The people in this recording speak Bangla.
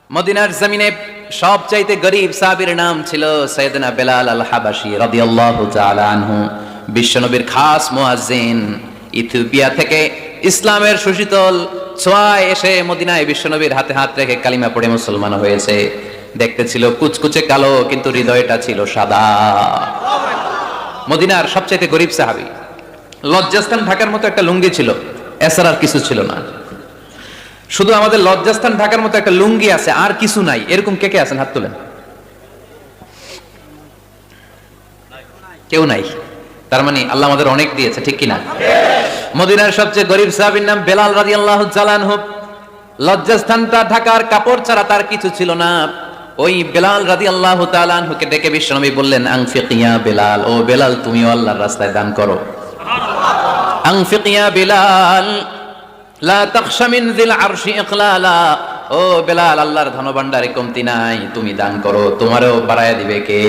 মদিনার জমিনে সবচাইতে গরীব সাহাবীর নাম ছিল সাইয়েদনা বেলাল আল হাবাশী রাদিয়াল্লাহু তাআলা আনহু। বিশ্বনবীর খাস মুয়াজ্জিন, ইথিওপিয়া থেকে ইসলামের সুশীতল ছোঁয়ায় এসে মদিনায় বিশ্বনবীর হাতে হাত রেখে কালিমা পড়ে মুসলমান হয়েছে। দেখতে ছিল কুচকুচে কালো, কিন্তু হৃদয়টা ছিল সাদা। মদিনার সবচাইতে গরীব সাহাবী। লজ্জাস্থান ঢাকার মতো একটা লুঙ্গি ছিল, এছাড়া আর কিছু ছিল না। শুধু আমাদের লজ্জাস্থান ঢাকার মতো একটা লুঙ্গি আছে, আর কিছু নাই। এরকম কে কে আছেন? হাত তোলেন। কেউ নাই। তার মানে আল্লাহ আমাদের অনেক দিয়েছে, ঠিক কিনা? মদিনার সবচেয়ে গরীব সাহাবীর নাম বেলাল রাদিয়াল্লাহু তাআলা আনহু। লজ্জাস্থানটা ঢাকার কাপড় ছাড়া তার কিছু ছিল না। ওই বেলাল রাদিয়াল্লাহু তাআলা আনহুকে ডেকে বিশ্বনবী বললেন, আনফিক ইয়া বেলাল, ও বেলাল তুমিও আল্লাহর রাস্তায় দান করো। আনফিক ইয়া বেলাল লা তাখশা মিন যিল আরশি ইকলালা, ও বেলাল আল্লাহর ধনভাণ্ডারে কমতি নাই, তুমি দান করো, তোমারও বাড়ায়া দিবে কে?